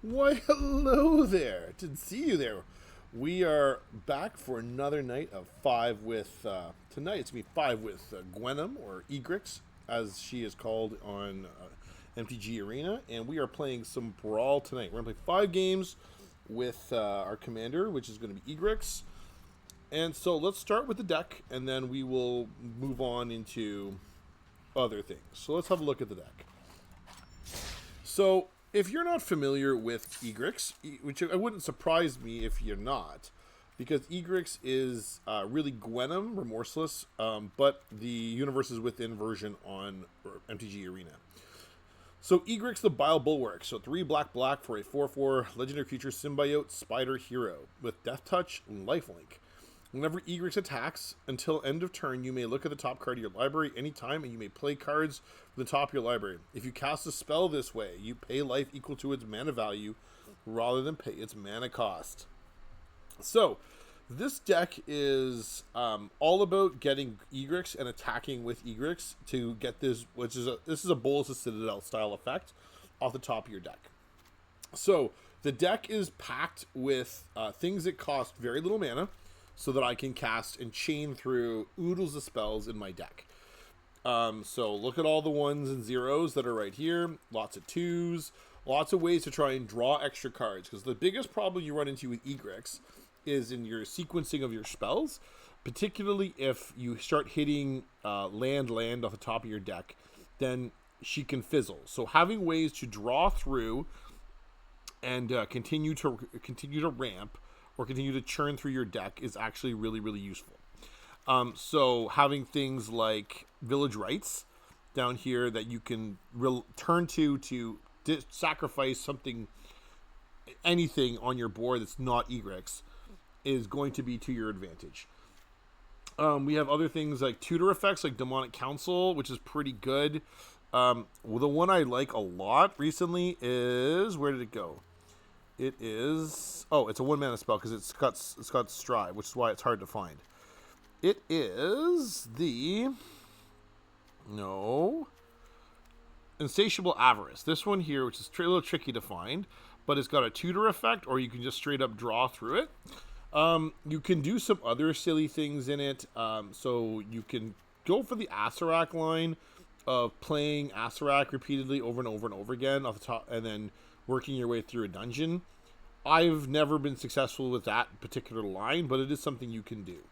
Why, hello there. Didn't see you there. We are back for another night of five with, tonight it's going to be five with Venom, or Egrix, as she is called on MTG Arena. And we are playing some Brawl tonight. We're going to play 5 games with our commander, which is going to be Egrix. And so let's start with the deck, and then we will move on into other things. So let's have a look at the deck. So, if you're not familiar with Egrix, which it wouldn't surprise me if you're not, because Egrix is really Venom, Remorseless, but the Universe is Within version on MTG Arena. So Egrix the Bile Bulwark, so 3 black for a 4/4 legendary creature symbiote spider hero with Death Touch and Lifelink. Whenever Egrix attacks, until end of turn, you may look at the top card of your library anytime, and you may play cards from the top of your library. If you cast a spell this way, you pay life equal to its mana value rather than pay its mana cost. So, this deck is all about getting Egrix and attacking with Egrix to get this, this is a Bolus of Citadel style effect off the top of your deck. So, the deck is packed with things that cost very little mana, so that I can cast and chain through oodles of spells in my deck. So look at all the 1s and 0s that are right here. Lots of 2s. Lots of ways to try and draw extra cards. Because the biggest problem you run into with Egrix is in your sequencing of your spells. Particularly if you start hitting land off the top of your deck, then she can fizzle. So having ways to draw through and continue to ramp or continue to churn through your deck is actually really, really useful. So having things like Village Rites down here that you can turn to sacrifice something, anything on your board that's not Egrix, is going to be to your advantage. We have other things like tutor effects, like Demonic Council, which is pretty good. Well, the one I like a lot recently is, where did it go? It is, it's a 1-mana spell because it's got Strive, which is why it's hard to find. It is Insatiable Avarice. This one here, which is a little tricky to find, but it's got a tutor effect, or you can just straight up draw through it. You can do some other silly things in it. So you can go for the Acerak line of playing Acerak repeatedly over and over and over again off the top, and then working your way through a dungeon. I've never been successful with that particular line, but it is something you can do.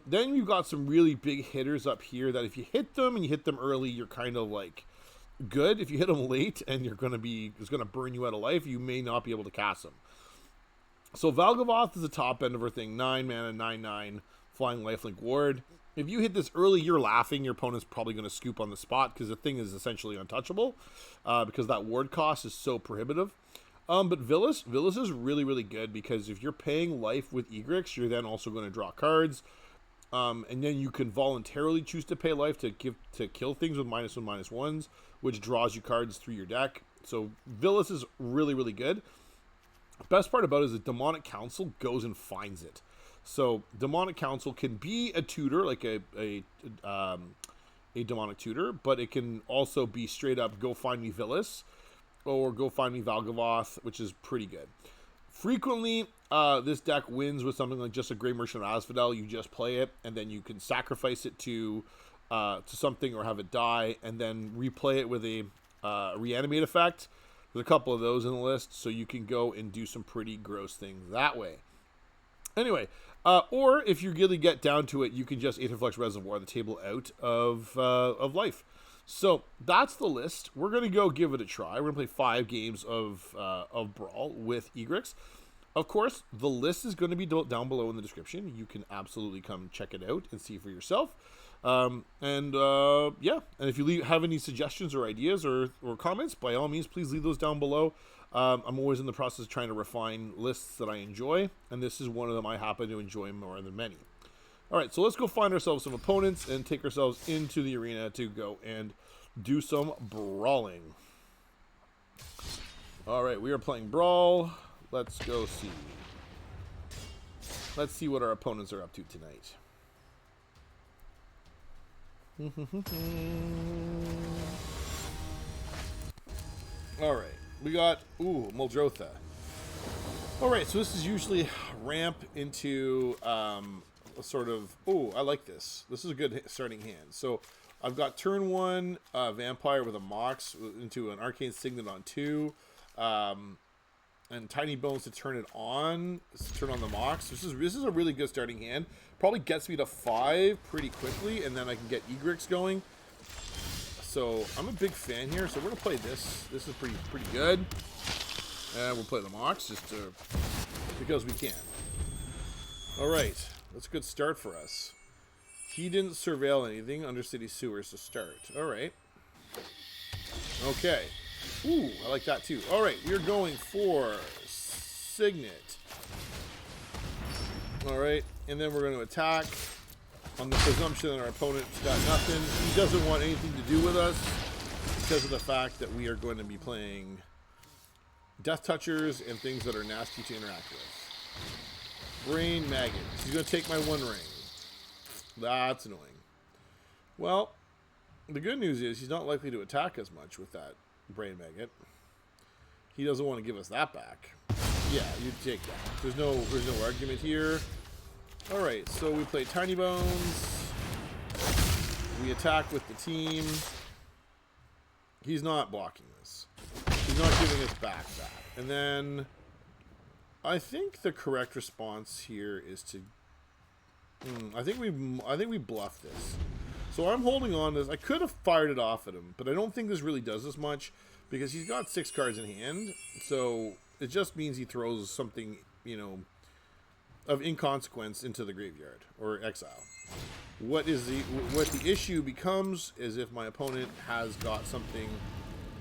Then you've got some really big hitters up here that if you hit them and you hit them early, you're kind of like good. If you hit them late and it's going to burn you out of life, you may not be able to cast them. So Valgavoth is the top end of her thing. 9 mana, 9/9, flying lifelink ward. If you hit this early, you're laughing. Your opponent's probably going to scoop on the spot because the thing is essentially untouchable because that ward cost is so prohibitive. But Villas is really, really good because if you're paying life with Egrix, you're then also going to draw cards. And then you can voluntarily choose to pay life to kill things with -1/-1s, which draws you cards through your deck. So Villas is really, really good. Best part about it is that Demonic Council goes and finds it. So Demonic Council can be a tutor, like a demonic tutor, but it can also be straight up go find me Villas or go find me Valgavoth, which is pretty good. Frequently, this deck wins with something like just a Grey Merchant of Asphodel. You just play it, and then you can sacrifice it to something or have it die, and then replay it with a reanimate effect. There's a couple of those in the list, so you can go and do some pretty gross things that way. Anyway, or if you really get down to it, you can just Aetherflux Reservoir the table out of life. So that's the list. We're gonna go give it a try. We're gonna play 5 games of Brawl with Egrix. Of course, the list is going to be down below in the description. You can absolutely come check it out and see for yourself. And if you have any suggestions or ideas or comments, by all means, please leave those down below. I'm always in the process of trying to refine lists that I enjoy, and this is one of them I happen to enjoy more than many. All right, so let's go find ourselves some opponents and take ourselves into the arena to go and do some brawling. All right, we are playing Brawl. Let's go see. Let's see what our opponents are up to tonight. All right. We got, ooh, Muldrotha. Alright, so this is usually ramp into a sort of, oh, I like this. This is a good starting hand. So I've got turn 1 Vampire with a Mox into an Arcane Signet on 2. And Tiny Bones to turn it on. Turn on the Mox. This is a really good starting hand. Probably gets me to 5 pretty quickly, and then I can get Egrix going. So I'm a big fan here. So we're gonna play this. This is pretty good. And we'll play the Mox just because we can. All right, that's a good start for us. He didn't surveil anything. Undercity Sewers to start. All right. Okay. Ooh, I like that too. All right, we're going for Signet. All right, and then we're going to attack on the presumption that our opponent's got nothing. He doesn't want anything to do with us because of the fact that we are going to be playing Death Touchers and things that are nasty to interact with. Brain Maggot. He's going to take my 1 ring. That's annoying. Well, the good news is he's not likely to attack as much with that Brain Maggot. He doesn't want to give us that back. Yeah, you take that. There's no argument here. All right, so we play Tiny Bones. We attack with the team. He's not blocking this. He's not giving us back that. And then I think the correct response here is to. I think we bluff this. So I'm holding on to this. I could have fired it off at him, but I don't think this really does as much because he's got 6 cards in hand. So it just means he throws something, you know, of inconsequence into the graveyard or exile. What the issue becomes is if my opponent has got something.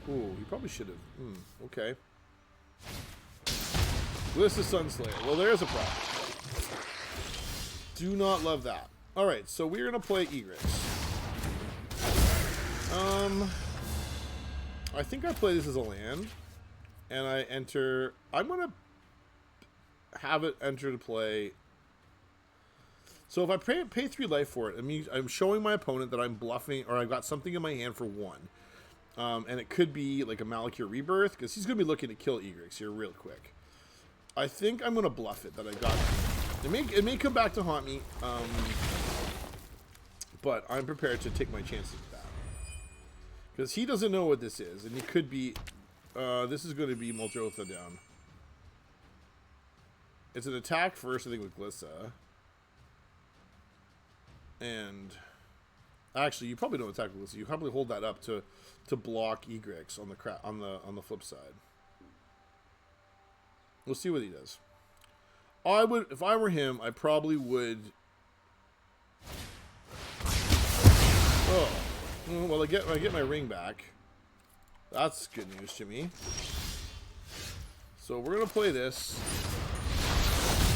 Ooh, he probably should have. Okay. This is Sunslayer. Well, there's a problem. Do not love that. All right, so we're gonna play Egrix. I think I play this as a land, and I enter. I'm gonna have it enter to play. So if I pay 3 life for it, I mean I'm showing my opponent that I'm bluffing, or I've got something in my hand for 1, and it could be like a Malakir Rebirth because he's gonna be looking to kill Egrix here real quick. I think I'm gonna bluff it that I got. It may come back to haunt me, but I'm prepared to take my chances with that. Because he doesn't know what this is, and he could be... this is going to be Muldrotha down. It's an attack first, I think, with Glissa. And... Actually, you probably don't attack with Glissa. You probably hold that up to block Egrix on the flip side. We'll see what he does. If I were him, I probably would. Oh, well, I get my ring back. That's good news to me. So we're gonna play this,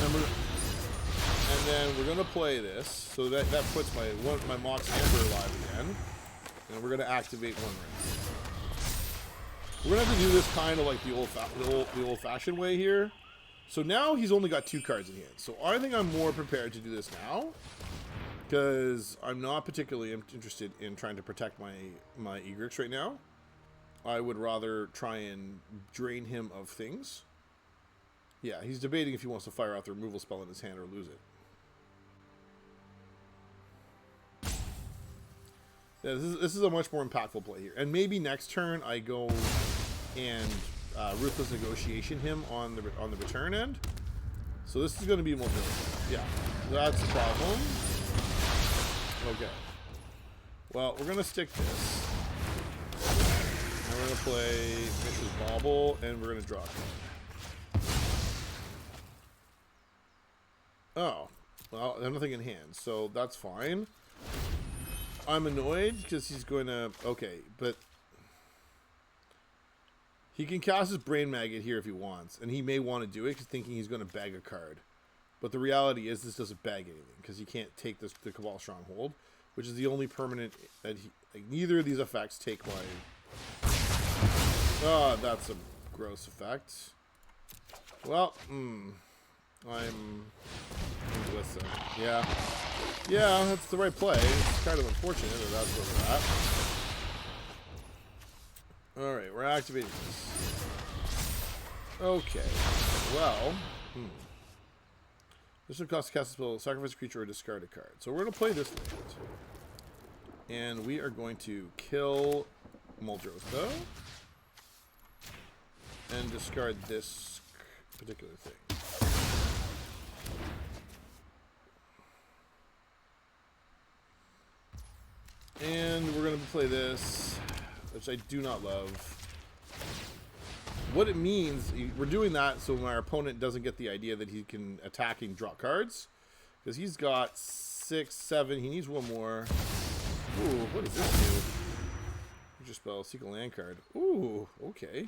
and then we're gonna play this. So that puts my Mox Amber alive again, and we're gonna activate 1 ring. We're gonna have to do this kind of like the old-fashioned way here. So now he's only got 2 cards in hand. So I think I'm more prepared to do this now because I'm not particularly interested in trying to protect my Egrix right now. I would rather try and drain him of things. Yeah, he's debating if he wants to fire out the removal spell in his hand or lose it. Yeah, this is a much more impactful play here. And maybe next turn I go and Ruthless Negotiation him on the return end. So this is going to be Muldrotha. Yeah, that's the problem. Okay. Well, we're going to stick this. And we're going to play Mrs. Bauble, and we're going to draw it. Oh. Well, I have nothing in hand, so that's fine. I'm annoyed because he's going to... Okay, but... He can cast his Brain Maggot here if he wants, and he may want to do it thinking he's going to bag a card. But the reality is this doesn't bag anything because he can't take the Cabal Stronghold, which is the only permanent that he... Like, neither of these effects take my... Oh, that's a gross effect. Well, I'm Glissa. Yeah. Yeah, that's the right play. It's kind of unfortunate that that's where we're at. Alright, we're activating this. Okay. Well. This would cost a cast a spell, sacrifice a creature, or discard a card. So we're going to play this land. And we are going to kill Muldrotha. And discard this particular thing. And we're going to play this, which I do not love. What it means, we're doing that so my opponent doesn't get the idea that he can attack and draw cards. Because he's got 6, 7, he needs one more. Ooh, what does this do? Creature spell, seek a land card. Ooh, okay.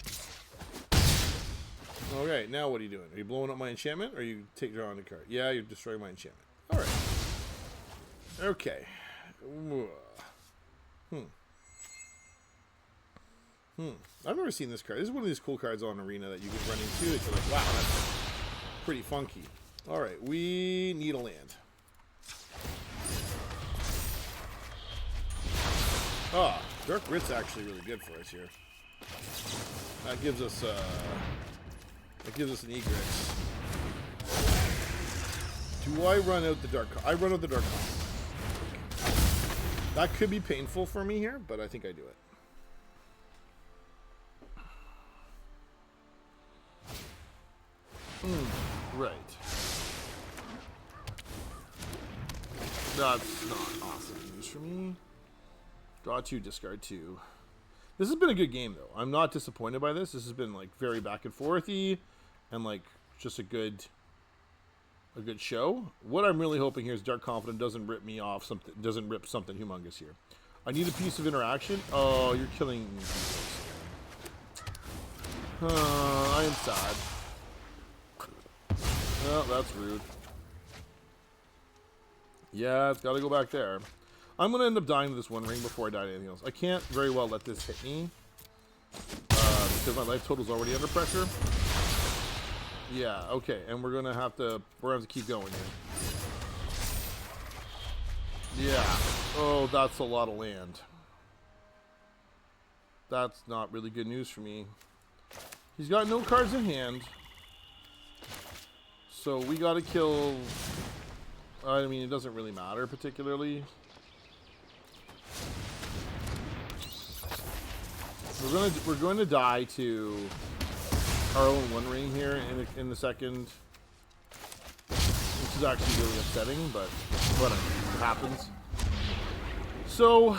Okay, now what are you doing? Are you blowing up my enchantment, or are you drawing a card? Yeah, you're destroying my enchantment. Alright. Okay. I've never seen this card. This is one of these cool cards on Arena that you can run into that you're like, wow, that's pretty funky. Alright, we need a land. Ah, Dark Writ's actually really good for us here. That gives us an Egrix. Do I run out the Dark? I run out the Dark. That could be painful for me here, but I think I do it. Right. That's not awesome news for me. Draw 2, discard 2. This has been a good game, though. I'm not disappointed by this. This has been, like, very back and forthy and, like, just a good show. What I'm really hoping here is Dark Confidant doesn't rip me off something, doesn't rip something humongous here. I need a piece of interaction. Oh, you're killing me. I am sad. Well, that's rude. Yeah, it's got to go back there. I'm going to end up dying to this one ring before I die to anything else. I can't very well let this hit me. Because my life total is already under pressure. Yeah, okay. And we're going to have to keep going here. Yeah. Oh, that's a lot of land. That's not really good news for me. He's got no cards in hand. So we got to kill... I mean, it doesn't really matter particularly. We're going to die to our own one ring here in the second, which is actually really upsetting, but whatever, it happens. So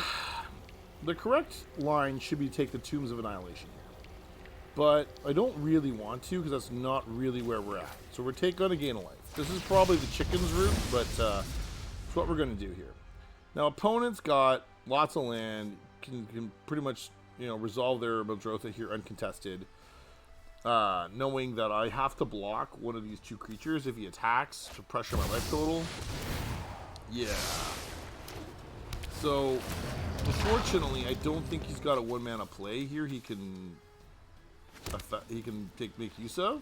the correct line should be take the Tombs of Annihilation here, but I don't really want to because that's not really where we're at. So we're going to gain a life. This is probably the chicken's route, but it's what we're going to do here. Now, opponent's got lots of land, can pretty much, you know, resolve their Muldrotha here uncontested, knowing that I have to block one of these two creatures if he attacks to pressure my life total. Yeah. So, unfortunately, I don't think he's got a one-mana play here he can make use of.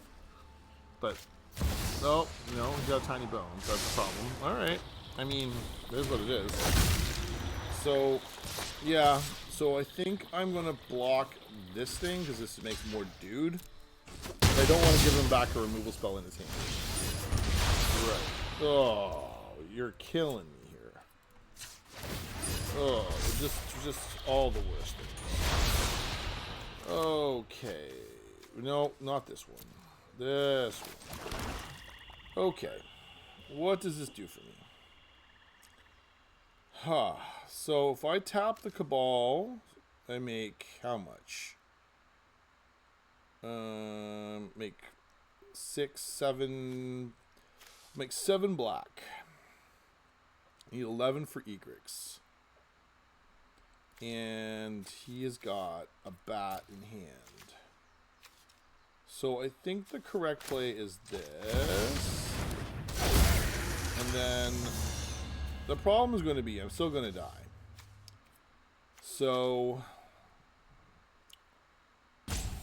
But, oh, no, he's got tiny bones. That's the problem. Alright. I mean, it is what it is. So, yeah. So I think I'm going to block this thing because this makes more dude. But I don't want to give him back a removal spell in his hand. Right. Oh, you're killing me here. Oh, just all the worst things. Okay. No, not this one. This one. Okay. What does this do for me? Huh. So if I tap the Cabal, I make how much? Make 6, 7. Make 7 black. Need 11 for Egrix. And he has got a bat in hand. So I think the correct play is this. And then the problem is going to be I'm still going to die. So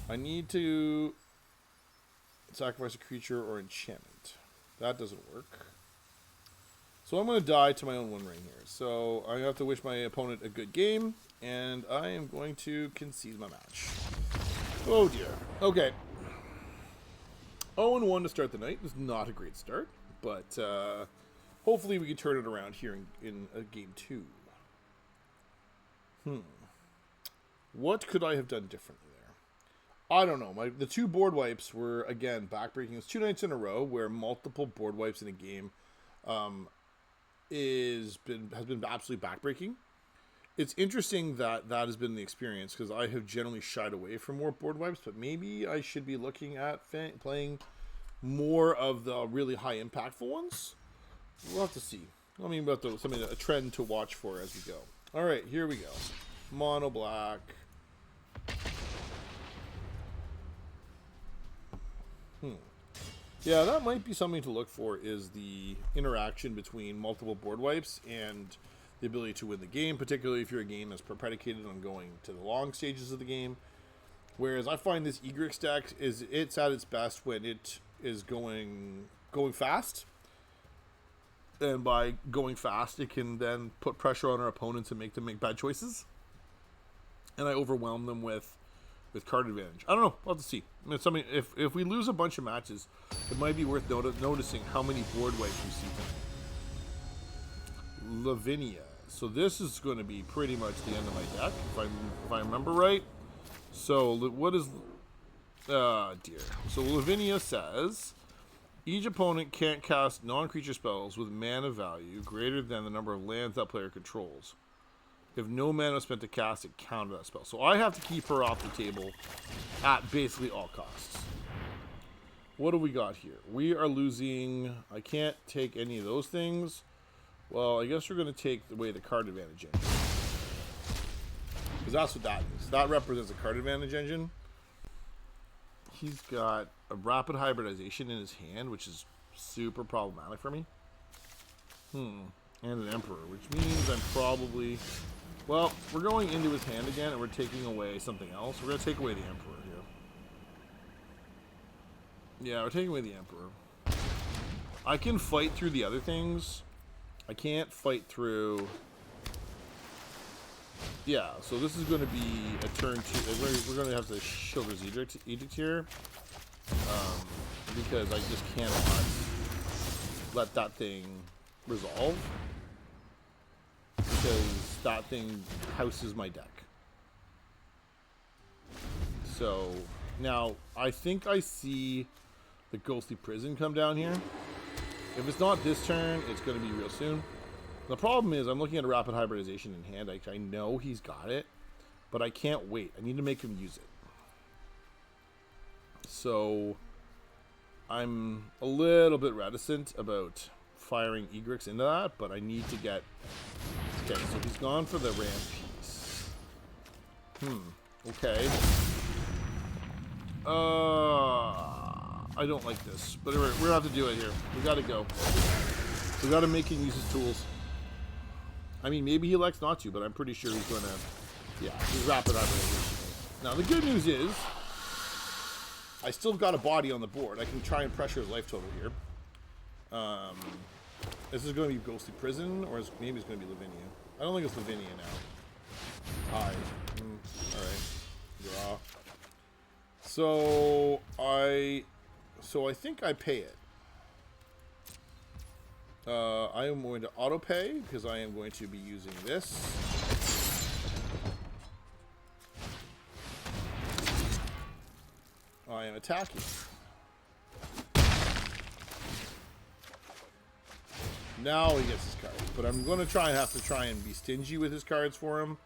I need to sacrifice a creature or enchantment. That doesn't work. So I'm going to die to my own one ring here. So I have to wish my opponent a good game, and I am going to concede my match. Oh dear. Okay. 0-1 to start the night is not a great start, but hopefully we can turn it around here in game 2. What could I have done differently there? I don't know. The 2 board wipes were, again, backbreaking. It's 2 nights in a row where multiple board wipes in a game has been absolutely backbreaking. It's interesting that has been the experience, because I have generally shied away from more board wipes, but maybe I should be looking at playing more of the really high impactful ones. We'll have to see. I mean, about a trend to watch for as we go. All right, here we go. Mono black. Yeah, that might be something to look for, is the interaction between multiple board wipes and the ability to win the game, particularly if you're a game that's predicated on going to the long stages of the game. Whereas I find this Egrix deck it's at its best when it is going fast. And by going fast, it can then put pressure on our opponents and make them make bad choices. And I overwhelm them with card advantage. I don't know. We'll have to see. I mean, it's something, if we lose a bunch of matches, it might be worth noticing how many board wipes we see tonight. Lavinia. So this is going to be pretty much the end of my deck, if I remember right. So what is... dear. So Lavinia says, each opponent can't cast non-creature spells with mana value greater than the number of lands that player controls. If no mana is spent to cast it, counter that spell. So I have to keep her off the table at basically all costs. What do we got here? We are losing... I can't take any of those things. Well, I guess we're going to take away the card advantage engine. Because that's what that is. That represents a card advantage engine. He's got a rapid hybridization in his hand, which is super problematic for me. And an Emperor, which means I'm probably... Well, we're going into his hand again, and we're taking away something else. We're going to take away the Emperor here. Yeah, we're taking away the Emperor. I can fight through the other things. I can't fight through... Yeah, so this is going to be a turn 2. We're going to have to Shield's Edict here. Because I just cannot let that thing resolve. Because that thing houses my deck. So, now, I think I see the Ghostly Prison come down here. If it's not this turn, it's going to be real soon. The problem is, I'm looking at a rapid hybridization in hand. I know he's got it, but I can't wait. I need to make him use it. So, I'm a little bit reticent about firing Egrix into that, but I need to get... Okay, so he's gone for the ramp piece. Okay. I don't like this, but we're gonna have to do it here. We gotta go. We gotta make him use his tools. I mean, maybe he elects not to, but I'm pretty sure he's gonna... Yeah, he's rapid hybridization. Now, the good news is, I still got a body on the board. I can try and pressure his life total here. This is going to be Ghostly Prison, or maybe it's going to be Lavinia. I don't think it's Lavinia now. Alright. Draw. So I think I pay it. I am going to auto pay because I am going to be using this. I am attacking. Now he gets his cards, but I'm going to have to try and be stingy with his cards for him.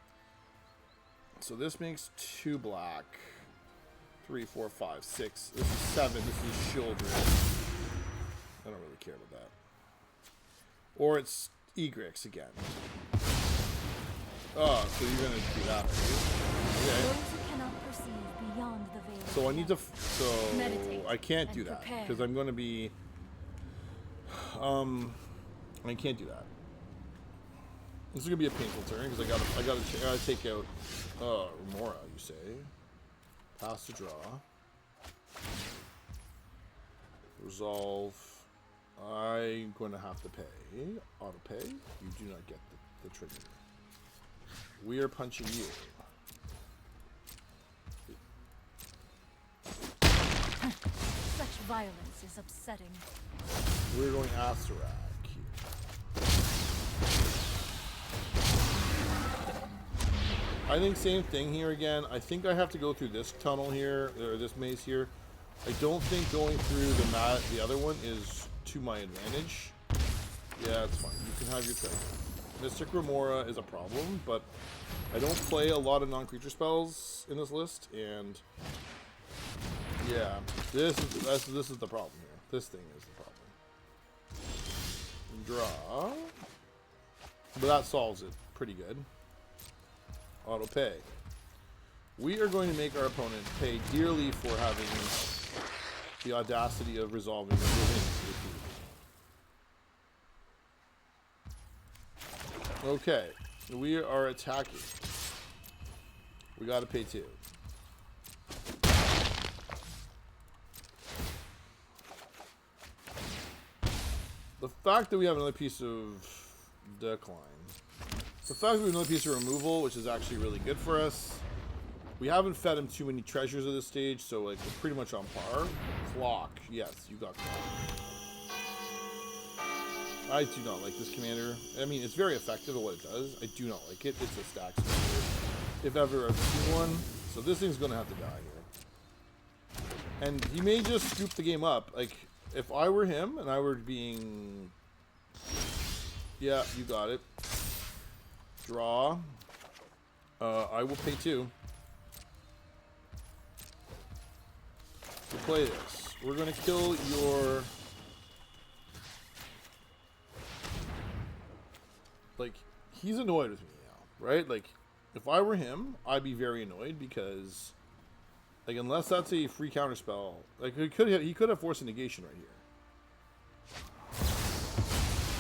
So this makes 2 black. 3, 4, 5, 6. This is 7. This is Children. I don't really care about that. Or it's Egrix again. Oh, so you're going to do that, right? Okay. So I need to... So I can't do that because I'm going to be... I can't do that. This is gonna be a painful turn because I gotta take out Remora, you say. Pass to draw. Resolve. I'm going to have to pay. Auto pay. You do not get the trigger. We are punching you. Such Violence is upsetting. We're going Asarak here. I think same thing here again. I think I have to go through this tunnel here, or this maze here. I don't think going through the other one is to my advantage. Yeah, it's fine. You can have your treasure. Mystic Remora is a problem, but I don't play a lot of non-creature spells in this list, and yeah, this is the problem here. This thing is the problem. Draw, but that solves it pretty good. Auto pay. We are going to make our opponent pay dearly for having the audacity of resolving the Okay, we are attacking. We gotta pay 2. The fact that we have another piece of decline. The fact that we have another piece of removal, which is actually really good for us. We haven't fed him too many treasures at this stage, so like we're pretty much on par. Clock. Yes, you got clock. I do not like this commander. I mean, it's very effective at what it does. I do not like it. It's a stacks commander, if ever I've seen one. So this thing's going to have to die here. And he may just scoop the game up. Like, if I were him and I were being... Yeah, you got it. Draw. I will pay 2. To play this. We're going to kill your... Like, he's annoyed with me now, right? Like, if I were him, I'd be very annoyed because, like, unless that's a free counterspell, like, he could have forced a negation right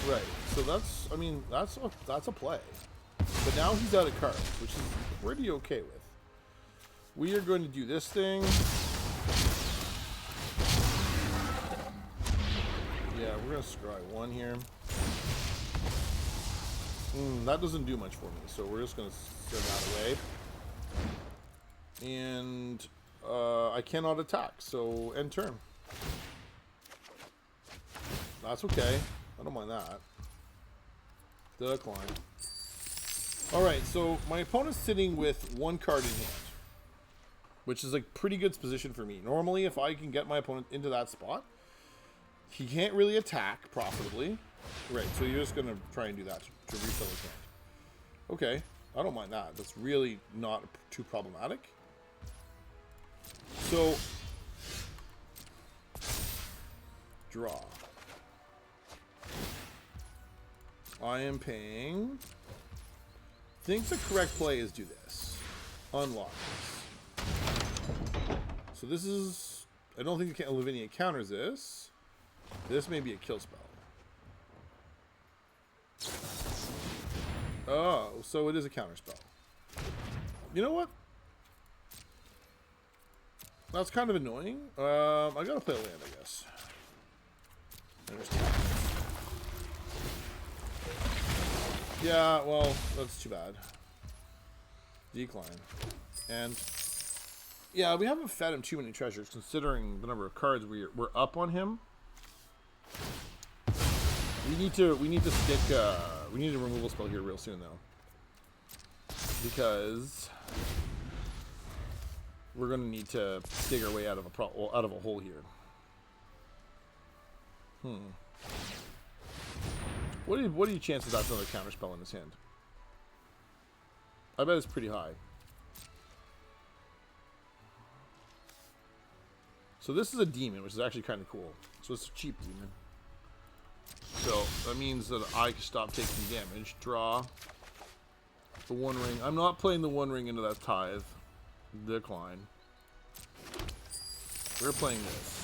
here. Right. So that's, I mean, that's a play. But now he's out of cards, which is pretty okay with. We are going to do this thing. Yeah, we're going to scry 1 here. That doesn't do much for me, so we're just going to send that away. And I cannot attack, so end turn. That's okay. I don't mind that. Decline. Alright, so my opponent's sitting with 1 card in hand, which is a pretty good position for me. Normally, if I can get my opponent into that spot, he can't really attack profitably. Right, so you're just going to try and do that to refill his hand. Okay, I don't mind that. That's really not too problematic. So, draw. I am paying... I think the correct play is do this. Unlock this. So this is... I don't think Lavinia counters this. This may be a kill spell. Oh, so it is a counterspell. You know what? That's kind of annoying. I gotta play a land, I guess. Yeah, well, that's too bad. Decline. And yeah, we haven't fed him too many treasures considering the number of cards we're up on him. We need to stick we need a removal spell here real soon though. Because we're gonna need to dig our way out of a hole here. What are your chances that's another counterspell in his hand? I bet it's pretty high. So this is a demon, which is actually kind of cool. So it's a cheap demon. So that means that I can stop taking damage. Draw the 1 ring. I'm not playing the 1 ring into that tithe. Decline. We're playing this.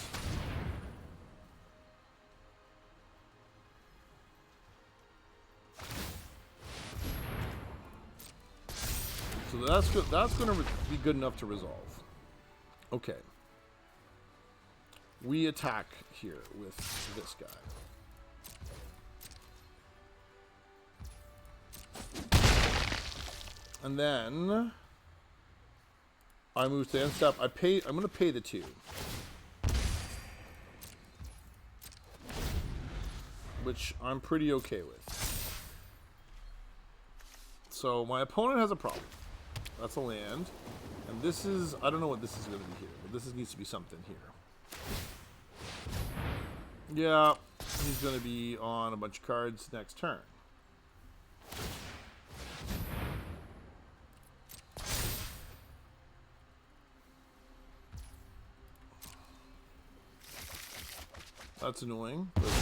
So that's good. That's going to be good enough to resolve. Okay. We attack here with this guy. And then I move to end step. I'm going to pay the 2. which I'm pretty okay with. So my opponent has a problem. That's a land. And this is, I don't know what this is going to be here, but this needs to be something here. Yeah, he's going to be on a bunch of cards next turn. That's annoying, but anyway.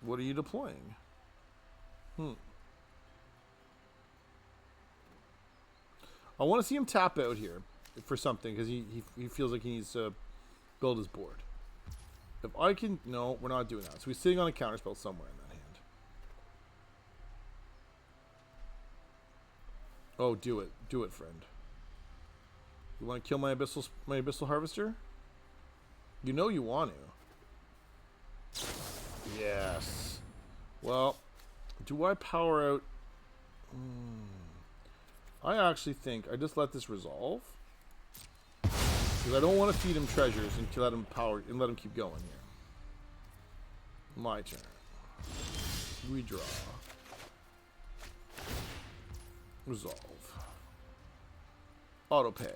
What are you deploying? I want to see him tap out here for something, because he feels like he needs to build his board. If I can... No, we're not doing that. So he's sitting on a counterspell somewhere in that hand. Oh, do it. Do it, friend. You want to kill my Abyssal Harvester? You know you want to. Yes. Well, do I power out... I actually think I just let this resolve, because I don't want to feed him treasures and to let him power and let him keep going here. My turn. We draw. Resolve. Auto pay.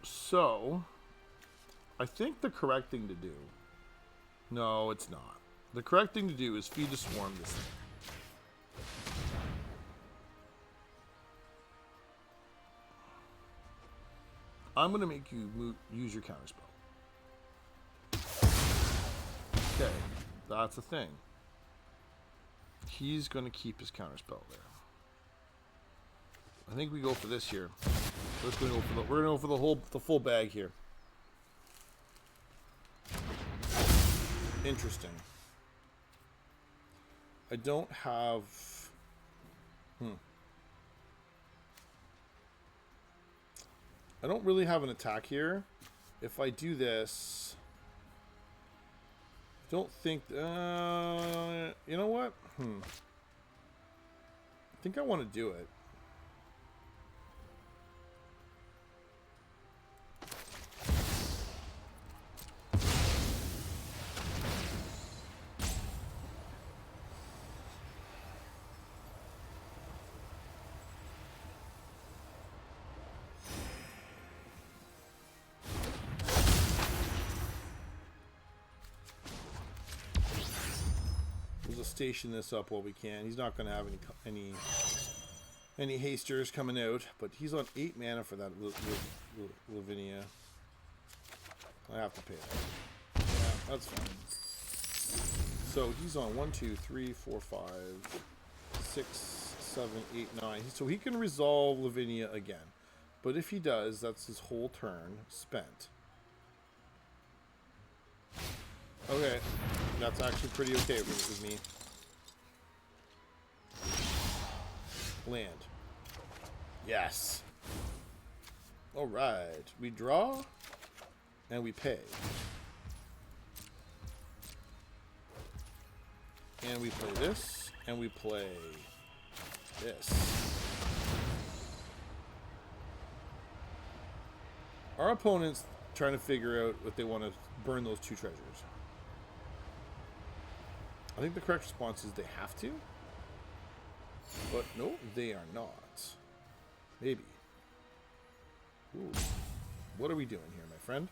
So, I think the correct thing to do... No, it's not. The correct thing to do is feed the swarm this thing. I'm going to make you use your counterspell. Okay, that's a thing. He's going to keep his counterspell there. I think we go for this here. We're going to go for the full bag here. Interesting. I don't have... I don't really have an attack here. If I do this... I don't think... you know what? I think I want to do it. Station this up while we can. He's not going to have any hasters coming out, but he's on 8 mana for that Lavinia. I have to pay that. Yeah, that's fine. So he's on 1, 2, 3, 4, 5, 6, 7, 8, 9. So he can resolve Lavinia again. But if he does, that's his whole turn spent. Okay, that's actually pretty okay with me. Land. Yes. Alright. We draw and we pay. And we play this and we play this. Our opponent's trying to figure out what they want to burn those 2 treasures. I think the correct response is they have to. But no, they are not. Maybe. Ooh. What are we doing here, my friend?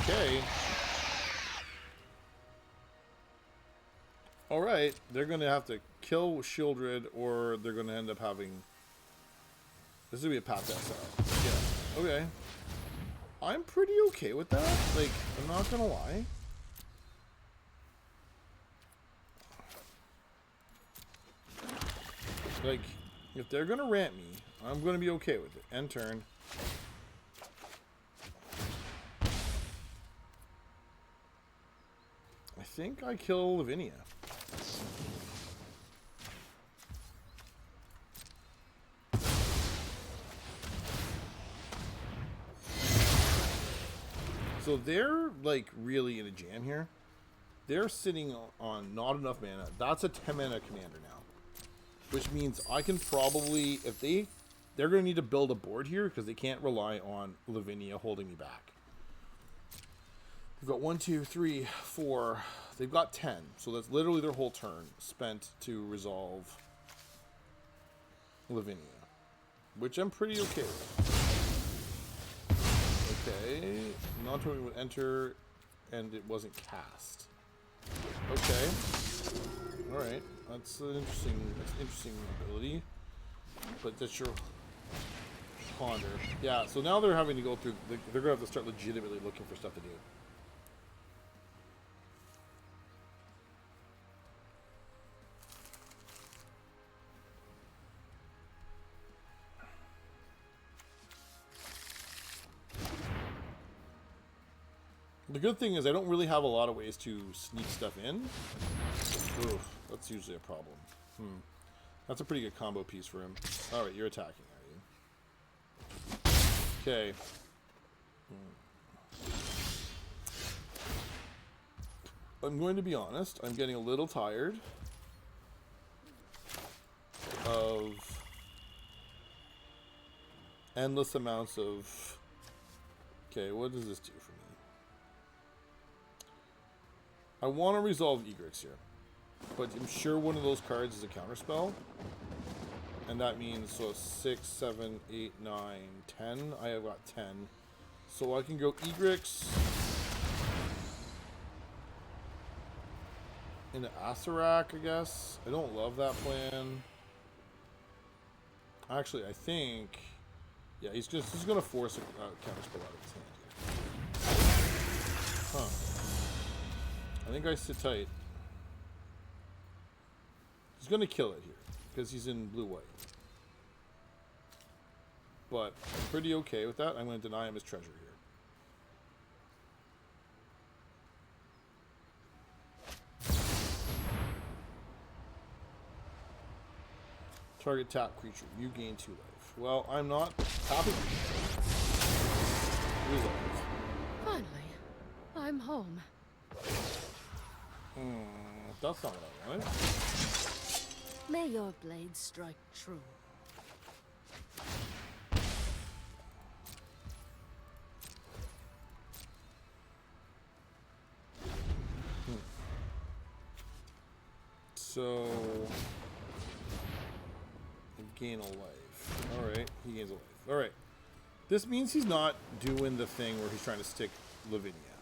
Okay. Alright, they're going to have to kill Shieldred, or they're going to end up having... This is going to be a path SR. Yeah, okay. I'm pretty okay with that. Like, I'm not going to lie. Like, if they're going to rant me, I'm going to be okay with it. End turn. I think I kill Lavinia. So they're, like, really in a jam here. They're sitting on not enough mana. That's a 10 mana commander now. Which means I can probably, if they they're going to need to build a board here because they can't rely on Lavinia holding me back. They've got 1, 2, 3, 4. They've got 10. So that's literally their whole turn spent to resolve Lavinia, which I'm pretty okay with. Okay. Non-token would enter, and it wasn't cast. Okay. Alright. That's an interesting ability. But that's your ponder. Yeah, so now they're having to go through, they're going to have to start legitimately looking for stuff to do. The good thing is I don't really have a lot of ways to sneak stuff in. Oof, that's usually a problem. That's a pretty good combo piece for him. Alright, you're attacking, are you? Okay. I'm going to be honest, I'm getting a little tired of endless amounts of... Okay, what does this do for me? I want to resolve Egrix here, but I'm sure one of those cards is a counterspell, and that means so 6, 7, 8, 9, 10. I have got 10, so I can go Egrix into Asarak, I guess. I don't love that plan. Actually, I think, yeah, he's just gonna force a counterspell out of his hand here. Huh. I think I sit tight. He's going to kill it here because he's in blue-white. But I'm pretty okay with that. I'm going to deny him his treasure here. Target tap creature. You gain 2 life. Well, I'm not tapping. Finally, I'm home. That's not what I wanted. May your blade strike true. So, I gain a life. Alright, he gains a life. Alright. This means he's not doing the thing where he's trying to stick Lavinia.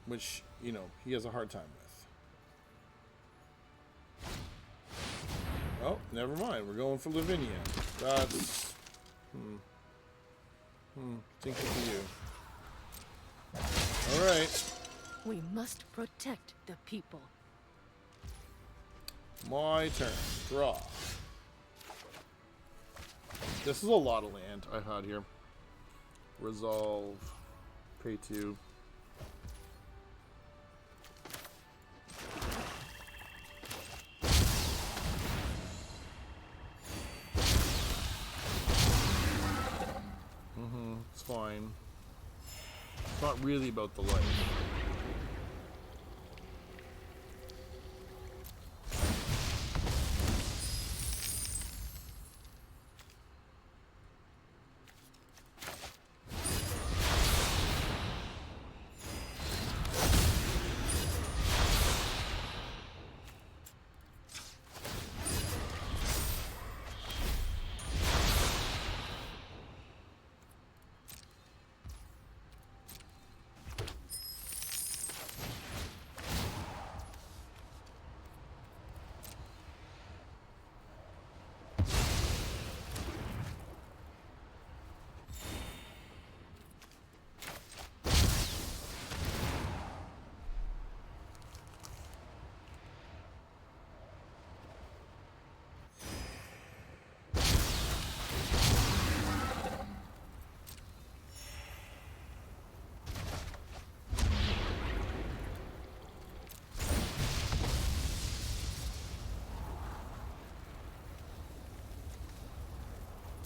Which, you know, he has a hard time with. Oh, never mind. We're going for Lavinia. That's... Thinking for you. Alright. We must protect the people. My turn. Draw. This is a lot of land I've had here. Resolve. Pay 2. It's fine. It's not really about the life.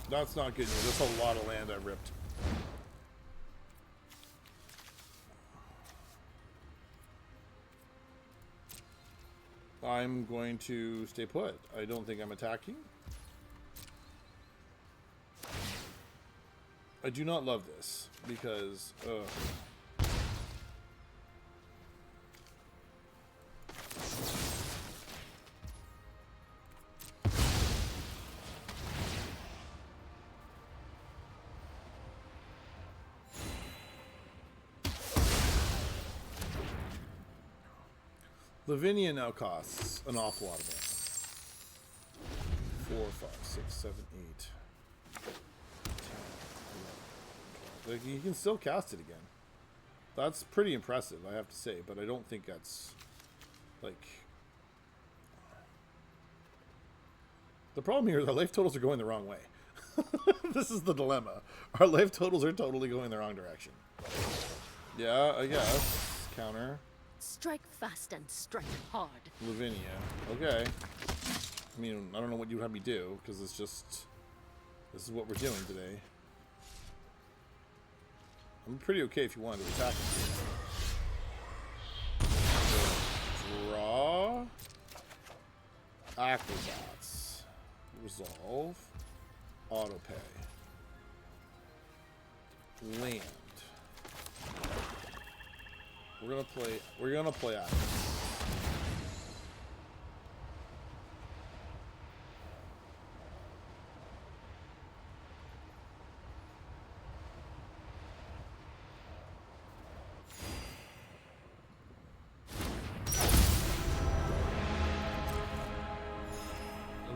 That's not good news. That's a lot of land I've ripped. I'm going to stay put. I don't think I'm attacking. I do not love this because Lavinia now costs an awful lot of mana. 4, 5, 6, 7, 8, 10, 11, 12. Like, you can still cast it again. That's pretty impressive, I have to say, but I don't think that's like the problem here is our life totals are going the wrong way. This is the dilemma. Our life totals are totally going the wrong direction. Yeah, I guess. Counter. Strike fast and strike hard. Lavinia. Okay. I mean, I don't know what you'd have me do, because it's just... This is what we're doing today. I'm pretty okay if you wanted to attack me. So, draw. Acrobats. Resolve. Autopay. Land. We're gonna play Egrix.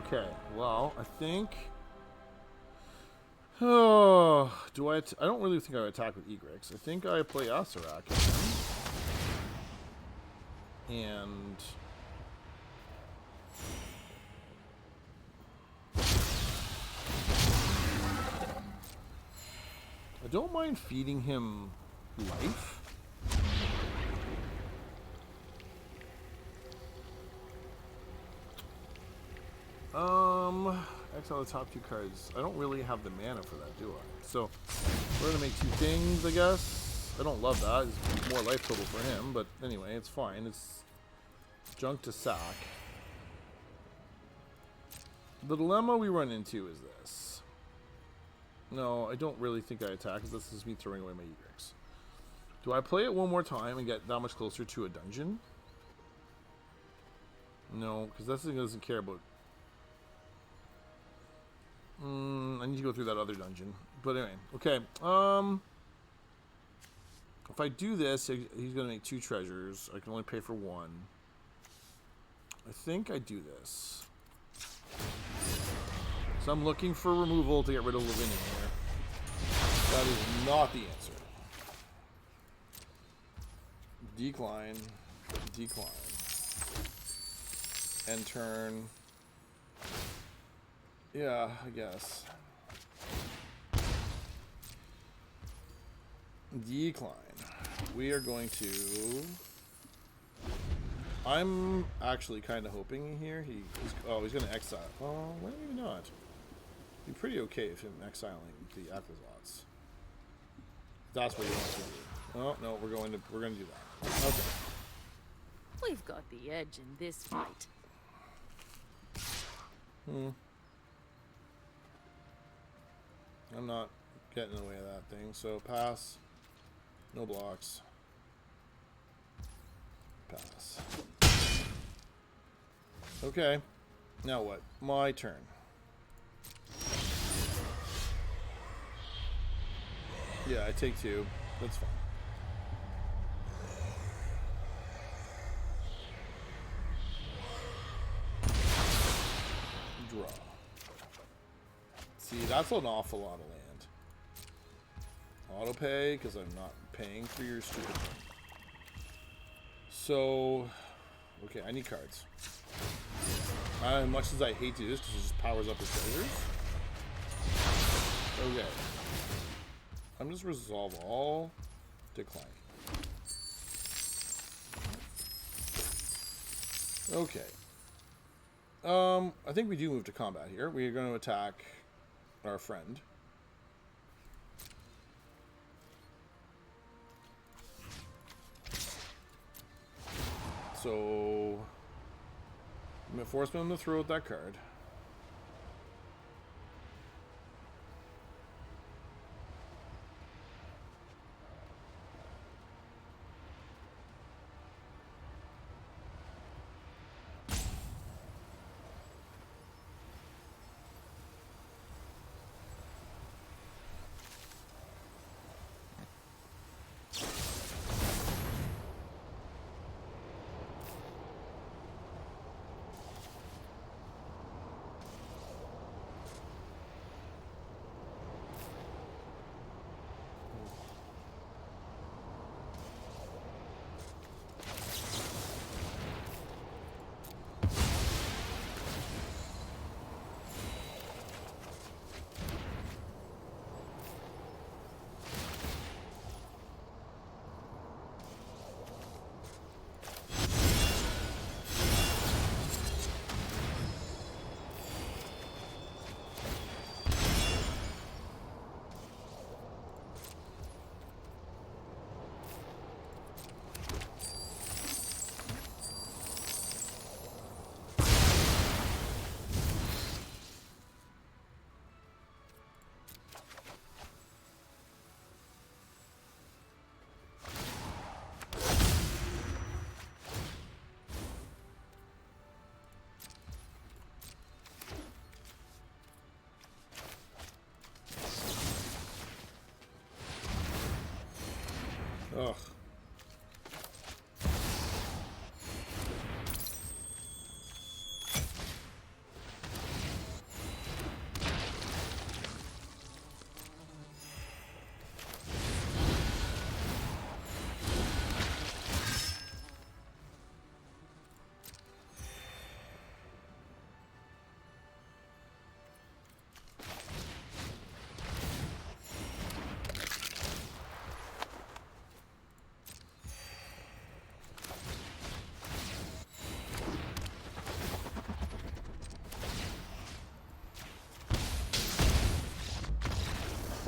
Okay, well, I think I don't really think I would attack with Egrix. I think I play Asarak and I don't mind feeding him life. Exile the top 2 cards. I don't really have the mana for that, do I? So we're gonna make 2 things, I guess. I don't love that. It's more life total for him, but anyway, it's fine. It's junk to sack. The dilemma we run into is this. No, I don't really think I attack, because this is me throwing away my Egrix. Do I play it one more time and get that much closer to a dungeon? No, because that thing doesn't care about... I need to go through that other dungeon. But anyway, okay. If I do this, he's going to make 2 treasures. I can only pay for 1. I think I do this. So I'm looking for removal to get rid of Lavinia here. That is not the answer. Decline. Decline. End turn. Yeah, I guess. Decline. We are going to... I'm actually kind of hoping here he's going to exile. Oh, well, maybe not. It'd be pretty okay if him exiling the Atlazots. That's what he wants to do. Oh no, we're going to do that. Okay. We've got the edge in this fight. I'm not getting in the way of that thing, so pass. No blocks. Pass. Okay. Now what? My turn. Yeah, I take 2. That's fine. Draw. See, that's an awful lot of land. Autopay, because I'm not paying for your stupid thing. So, okay, I need cards. As much as I hate to do this, because it just powers up his treasures. Okay. I'm just resolve all, decline. Okay. I think we do move to combat here. We are going to attack our friend. So I'm going to force him to throw out that card.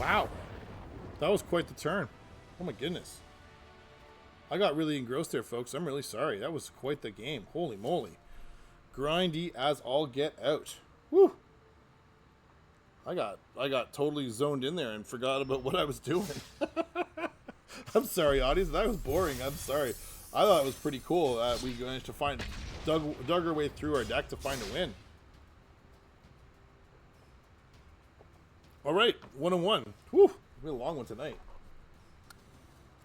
Wow. That was quite the turn. Oh my goodness. I got really engrossed there, folks. I'm really sorry. That was quite the game. Holy moly. Grindy as all get out. Woo! I got totally zoned in there and forgot about what I was doing. I'm sorry, audience. That was boring. I'm sorry. I thought it was pretty cool that we managed to dug our way through our deck to find a win. All right, 1-1. Whew, it's been a long one tonight.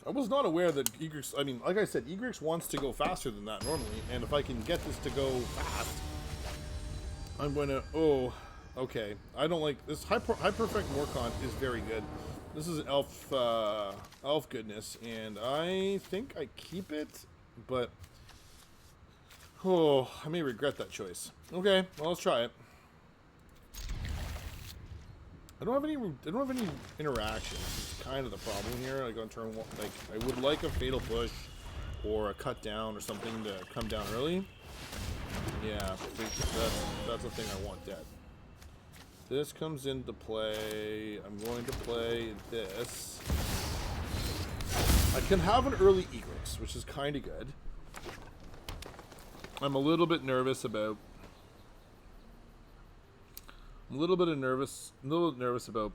I was not aware that Egrix, I mean, like I said, Egrix wants to go faster than that normally, and if I can get this to go fast, I'm going to, oh, okay. I don't like, this High Perfect Morcon is very good. This is elf goodness, and I think I keep it, but, oh, I may regret that choice. Okay, well, let's try it. I don't have any interactions. It's kind of the problem here. Like on turn one, like I would like a fatal push or a cut down or something to come down early. Yeah, that's the thing I want dead. This comes into play. I'm going to play this. I can have an early Egrix, which is kind of good. I'm a little bit nervous about. I'm a little bit nervous about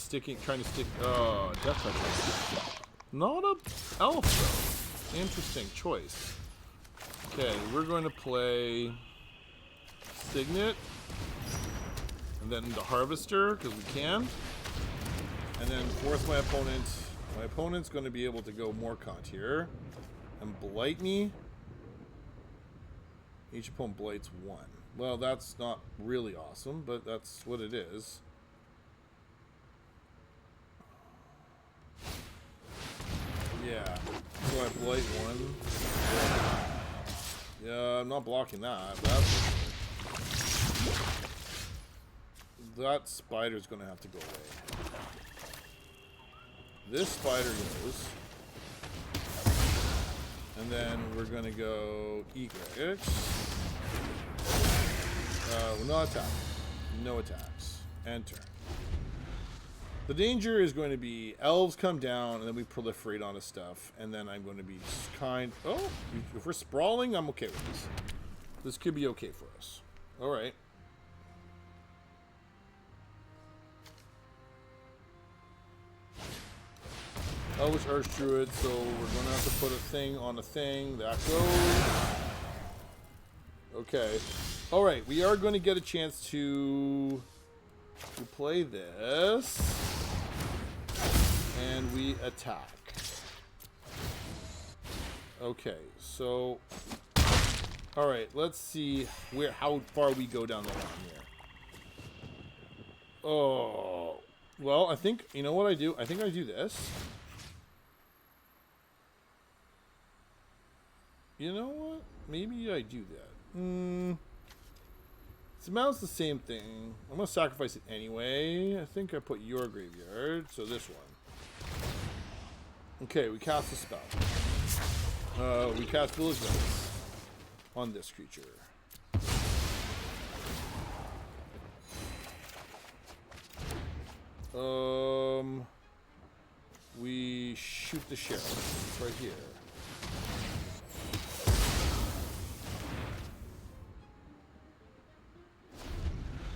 trying to stick. Oh, Death Touch. Not a elf though. Interesting choice. Okay, we're going to play Signet, and then the Harvester because we can, and then force my opponent. My opponent's going to be able to go Morcont here and blight me. Each opponent blights one. Well, that's not really awesome, but that's what it is. Yeah. So I blight one. Yeah, I'm not blocking that. That spider's gonna have to go away. This spider goes. And then we're gonna go Egrix. We're not attacking. No attacks. Enter. The danger is going to be elves come down and then we proliferate onto stuff, and then I'm going to be oh, if we're sprawling, I'm okay with this. This could be okay for us. Alright. Elvish Archdruid, so we're going to have to put a thing on a thing. That goes. Okay. Alright, we are going to get a chance to play this. And we attack. Okay, so... Alright, let's see how far we go down the line here. Oh... Well, I think... You know what I do? I think I do this. You know what? Maybe I do that. It amounts the same thing. I'm going to sacrifice it anyway. I think I put your graveyard, so this one. Okay, we cast a spell. We cast Village Menace on this creature. We shoot the sheriff. It's right here.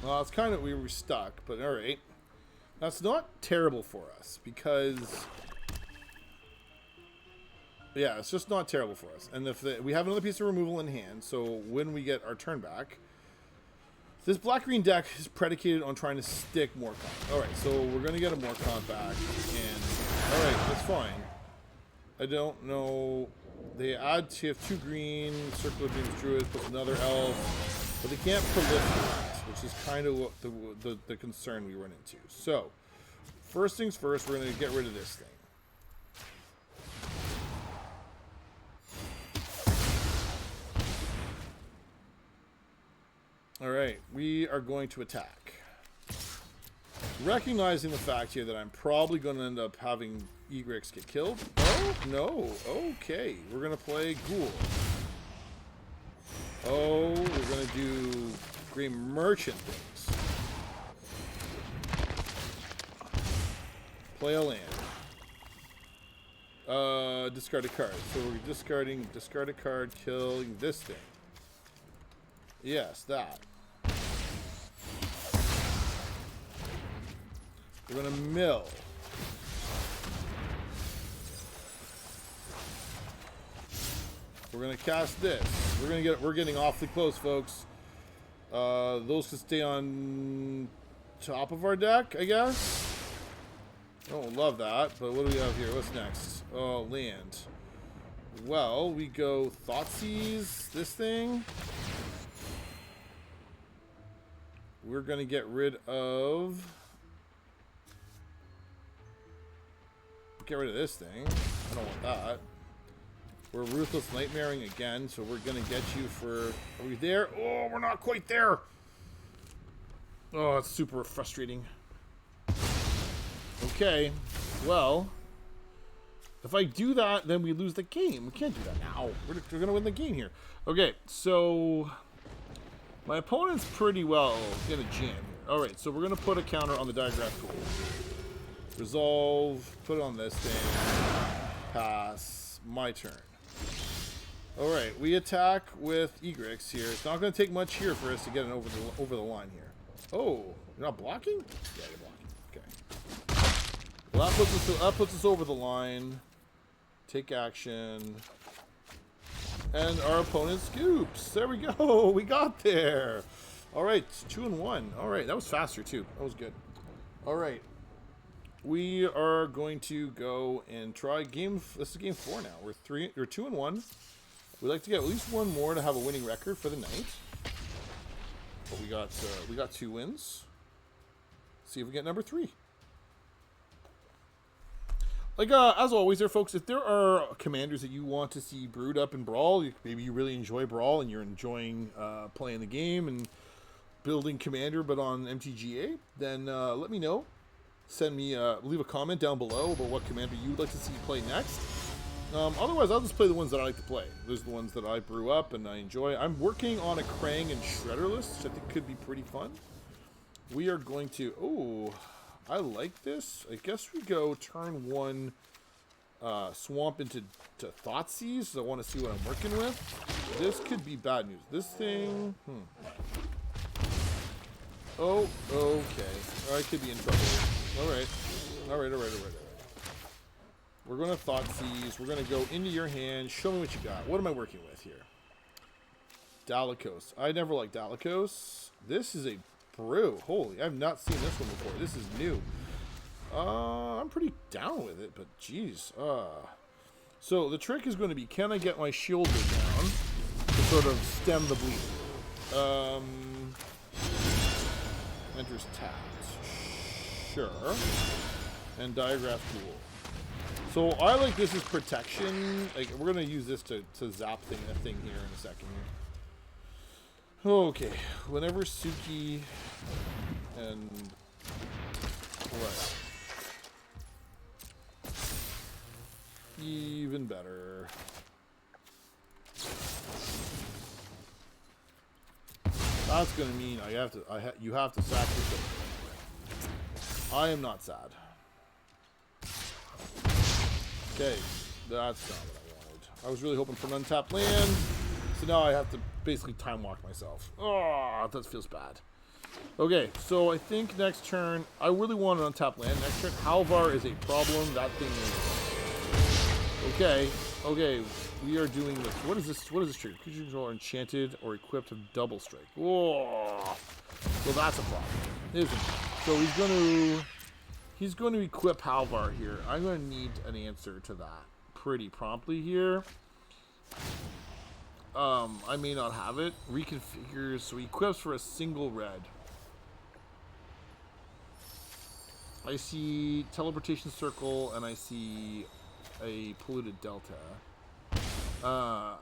Well, it's kind of, we were stuck, but alright. That's not terrible for us, because... Yeah, it's just not terrible for us. And if we have another piece of removal in hand, so when we get our turn back... This black-green deck is predicated on trying to stick Morcont. Alright, so we're going to get a Morcont back, and... Alright, that's fine. I don't know... They add to have 2 green, Circle of Dreams Druid, plus another elf, but they can't proliferate. Which is kind of what the concern we run into. So, first things first, we're going to get rid of this thing. Alright, we are going to attack. Recognizing the fact here that I'm probably going to end up having Egrix get killed. Oh, no. Okay, we're going to play Ghoul. Oh, we're going to do... Green Merchant things. Play a land. Discard a card. So we're discard a card, killing this thing. Yes, that. We're gonna mill. We're gonna cast this. We're getting awfully close, folks. Those can stay on top of our deck, I guess. I don't love that, but what do we have here? What's next? Oh, land. Well, we go Thoughtseize, this thing. We're going to get rid of... Get rid of this thing. I don't want that. We're Ruthless Nightmaring again, so we're going to get you for... Are we there? Oh, we're not quite there! Oh, it's super frustrating. Okay, well, if I do that, then we lose the game. We can't do that now. We're going to win the game here. Okay, so my opponent's pretty well in a jam here. All right, so we're going to put a counter on the Diagraph Tool. Resolve, put it on this thing, pass, my turn. All right, we attack with Egrix here. It's not going to take much here for us to get it over the line here. Oh, you're not blocking? Yeah, you're blocking. Well, that puts us over the line. Take action. And our opponent scoops. There we go. We got there. All right, 2-1. All right, that was faster too. That was good. All right. We are going to go and try game. This is game 4 now. We're 2-1. We'd like to get at least one more to have a winning record for the night. But we got 2 wins. See if we get number 3. Like, as always there, folks, if there are commanders that you want to see brewed up in Brawl, maybe you really enjoy Brawl and you're enjoying playing the game and building commander but on MTGA, then let me know. Send me, leave a comment down below about what commander you'd like to see play next. Otherwise, I'll just play the ones that I like to play. Those are the ones that I brew up and I enjoy. I'm working on a Krang and Shredder list, which I think could be pretty fun. We are going to... Oh... I like this. I guess we go turn 1 swamp into Thoughtseize. So I want to see what I'm working with. This could be bad news. This thing... Oh, okay. I could be in trouble. Alright. Alright. We're going to Thoughtseize. We're going to go into your hand. Show me what you got. What am I working with here? Dalikos. I never liked Dalikos. This is a brew. Holy, I've not seen this one before. This is new. I'm pretty down with it, but geez. So the trick is going to be, can I get my shielder down to sort of stem the bleeding? Enters tapped. Sure. And Diagraph Tool. So I like this as protection. Like, we're going to use this to zap a thing here in a second here. Okay, whenever Suki and... Right. Even better. That's gonna mean you have to sacrifice. I am not sad. Okay, that's not what I wanted. I was really hoping for an untapped land. So now I have to basically time walk myself. Oh, that feels bad. Okay, so I think next turn, I really want an untapped land. Next turn, Halvar is a problem. That thing is... Okay, we are doing this. What is this? What is this trigger? Creatures are enchanted or equipped with double strike. Oh, so that's a problem. Isn't it? So he's going to equip Halvar here. I'm going to need an answer to that pretty promptly here. I may not have it. Reconfigures, so he equips for a single red. I see teleportation circle and I see a polluted delta. I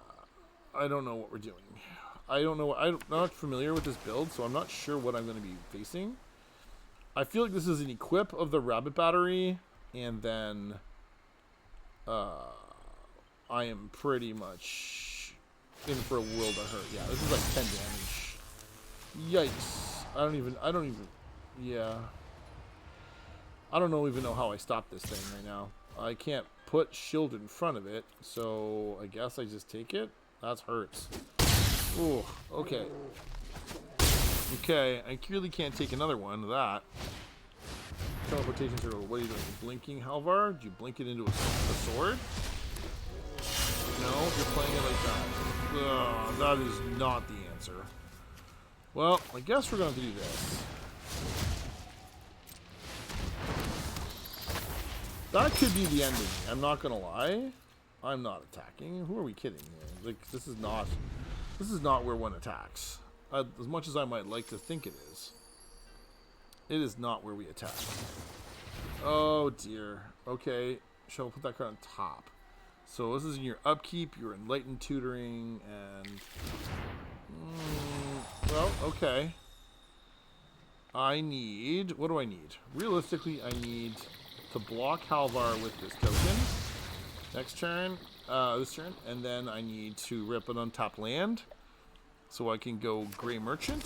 don't know what we're doing. I'm not familiar with this build, so I'm not sure what I'm going to be facing. I feel like this is an equip of the rabbit battery, and then I am pretty much in for a world of hurt. Yeah, this is like 10 damage. Yikes. I don't even, yeah. I don't even know how I stop this thing right now. I can't put shield in front of it, so I guess I just take it. That hurts. Ooh, okay. Okay, I clearly can't take another one of that. Teleportation turtle, what are you doing? Blinking Halvar? Do you blink it into a sword? No, you're playing it like that. Ugh, that is not the answer. Well, I guess we're going to do this. That could be the ending. I'm not going to lie. I'm not attacking. Who are we kidding here? Like, this is not where one attacks. As much as I might like to think it is not where we attack. Oh dear. Okay, shall we put that card on top? So this is in your upkeep, your enlightened tutoring, and well, okay. I need, what do I need? Realistically, I need to block Halvar with this token. Next turn, this turn, and then I need to rip an untapped land, so I can go Grey Merchant,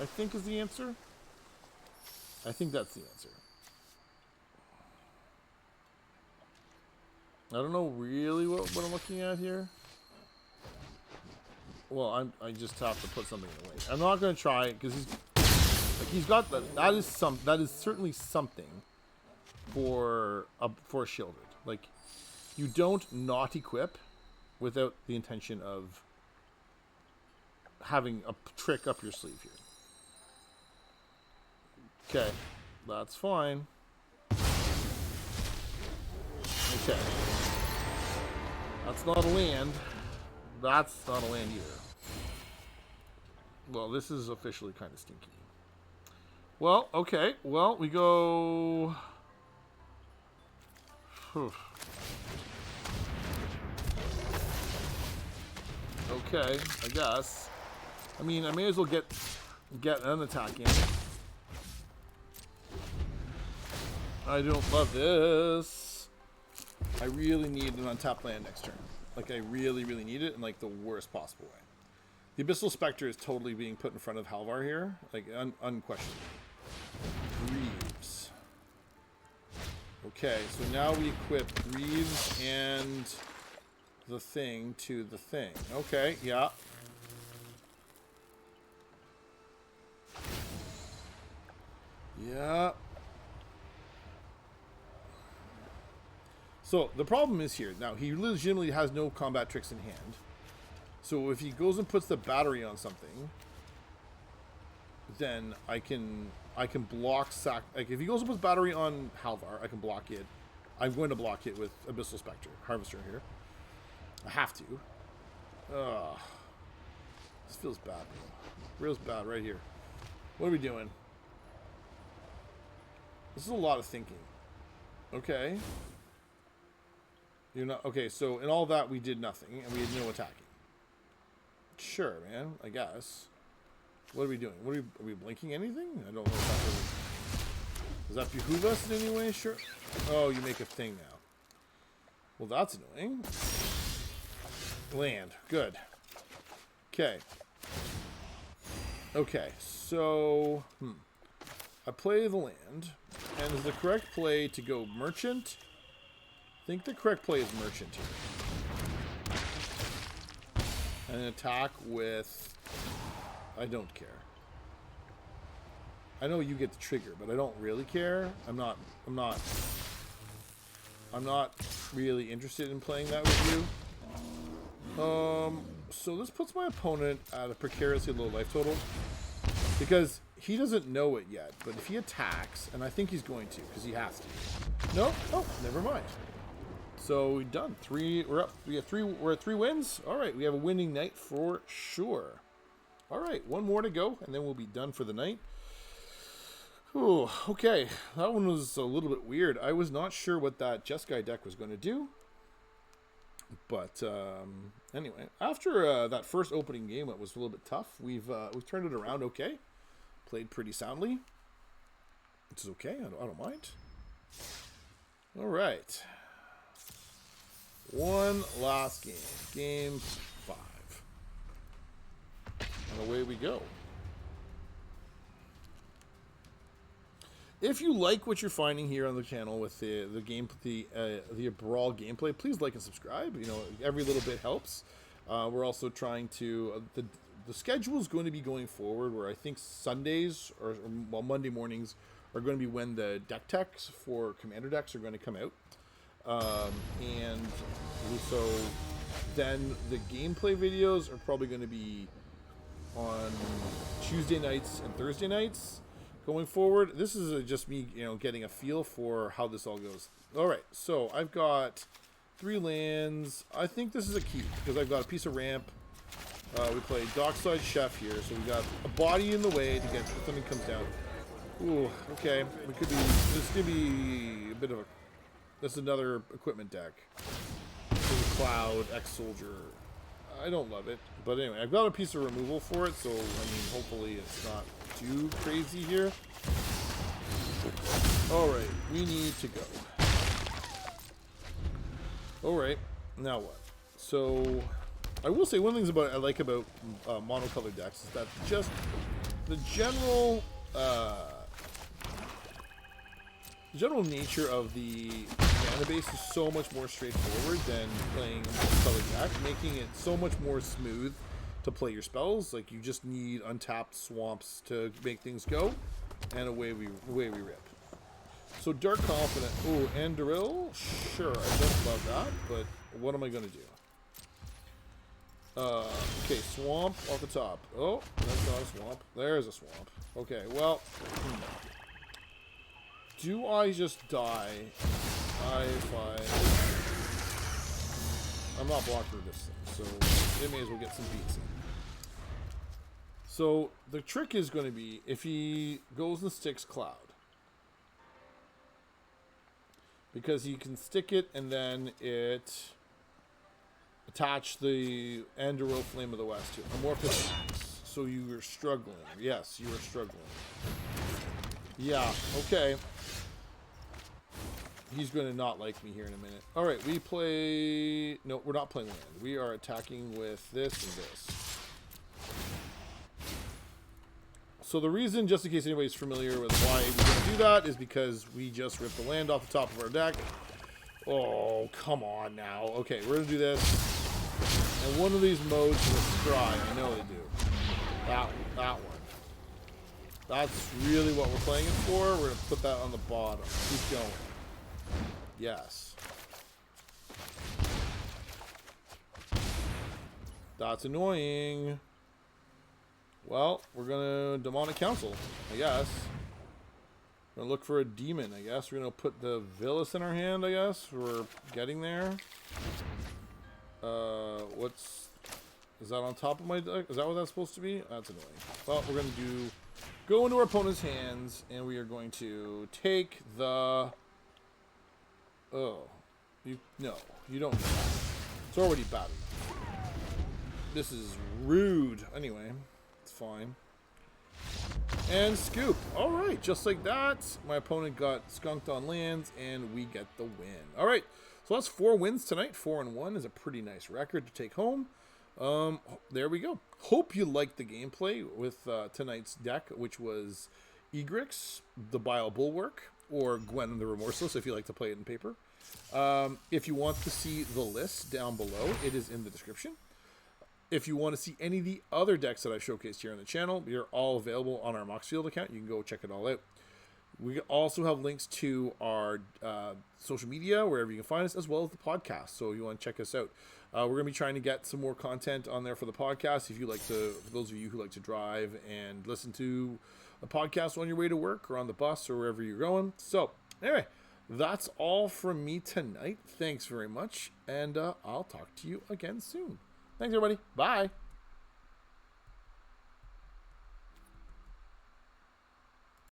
I think is the answer. I think that's the answer. I don't know really what I'm looking at here. Well, I just have to put something away. I'm not going to try it because he's got that is certainly something for a shielded. Like, you don't not equip without the intention of having a trick up your sleeve here. Okay, that's fine. Okay. That's not a land. That's not a land either. Well, this is officially kind of stinky. Well, okay. Well, we go... Okay, I guess. I mean, I may as well get an attack in. I don't love this. I really need an untapped land next turn. Like, I really, really need it in, like, the worst possible way. The Abyssal Spectre is totally being put in front of Halvar here. Like, unquestionably. Greaves. Okay, so now we equip Greaves and the thing to the thing. Okay, yeah. Yeah. So, the problem is here. Now, he legitimately has no combat tricks in hand. So, if he goes and puts the battery on something, then I can block sack. Like, if he goes and puts battery on Halvar, I can block it. I'm going to block it with Abyssal Spectre. Harvester here. I have to. Ugh. This feels bad. Feels bad right here. What are we doing? This is a lot of thinking. Okay. You're not okay. So in all that we did nothing, and we had no attacking. Sure, man. I guess. What are we doing? What are we blinking anything? I don't know if does that behoove us in any way? Sure. Oh, you make a thing now. Well, that's annoying. Land. Good. Okay. Okay. So, I play the land, and is the correct play to go merchant? I think the correct play is merchant here. And attack with... I don't care. I know you get the trigger, but I don't really care. I'm not really interested in playing that with you. So this puts my opponent at a precariously low life total. Because he doesn't know it yet, but if he attacks, and I think he's going to, because he has to. No? Oh, never mind. So we're done. We're up. We're at 3 wins. All right, we have a winning night for sure. All right, 1 more to go, and then we'll be done for the night. Ooh, okay, that one was a little bit weird. I was not sure what that Jeskai deck was going to do. But anyway, after that first opening game, it was a little bit tough. We've turned it around okay. Played pretty soundly. Which is okay. I don't mind. All right. One last game. Game 5. And away we go. If you like what you're finding here on the channel with the Brawl gameplay, please like and subscribe. You know, every little bit helps. We're also trying to the schedule is going to be going forward where I think Sundays or Monday mornings are going to be when the deck techs for commander decks are going to come out, and so then the gameplay videos are probably going to be on Tuesday nights and Thursday nights going forward. This is just me, you know, getting a feel for how this all goes. All right, so I've got 3 lands. I think this is a keep because I've got a piece of ramp. We play Dockside Chef here, so we got a body in the way to get if something comes down. Ooh, okay. We could be. This could be a bit of a. This is another equipment deck. Cloud, ex-soldier. I don't love it, but anyway, I've got a piece of removal for it, so I mean, hopefully it's not too crazy here. All right, we need to go. All right, now what? So. I will say one of the things I like about monocolored decks is that just the general nature of the mana base is so much more straightforward than playing a colored deck, making it so much more smooth to play your spells. Like, you just need untapped swamps to make things go, and away we rip. So Dark Confident, oh, and Drill, sure, I don't love that, but what am I going to do? Okay, swamp off the top. Oh, that's not a swamp. There's a swamp. Okay, well, do I just die? I'm not blocking this thing, so it may as well get some beats in. So the trick is going to be if he goes and sticks Cloud, because he can stick it and then it attach the Anduro Flame of the West to Amorphous Axe. So you are struggling. Yes, you are struggling. Yeah, okay. He's going to not like me here in a minute. All right, we play... No, we're not playing land. We are attacking with this and this. So the reason, just in case anybody's familiar with why we're going to do that, is because we just ripped the land off the top of our deck. Oh, come on now. Okay, we're going to do this. And one of these modes will scry. I know they do. That one. That's really what we're playing it for. We're going to put that on the bottom. Keep going. Yes. That's annoying. Well, we're going to Demonic Council, I guess. We're going to look for a demon, I guess. We're going to put the Villas in our hand, I guess. We're getting there. Is that on top of my deck? Is that what that's supposed to be? That's annoying. Well, we're going to go into our opponent's hands, and we are going to take the... Oh. No, you don't need that. It's already bad enough. This is rude. Anyway, it's fine. And scoop. All right, just like that. My opponent got skunked on lands, and we get the win. All right, so that's 4 wins tonight. 4-1 is a pretty nice record to take home. There we go. Hope you liked the gameplay with tonight's deck, which was Egrix, the Bile Bulwark, or Gwen the Remorseless, if you like to play it in paper. If you want to see the list down below, it is in the description. If you want to see any of the other decks that I've showcased here on the channel, they're all available on our Moxfield account. You can go check it all out. We also have links to our social media, wherever you can find us, as well as the podcast. So if you want to check us out. We're going to be trying to get some more content on there for the podcast. If you like to, for those of you who like to drive and listen to a podcast on your way to work or on the bus or wherever you're going. So anyway, that's all from me tonight. Thanks very much. And I'll talk to you again soon. Thanks, everybody. Bye.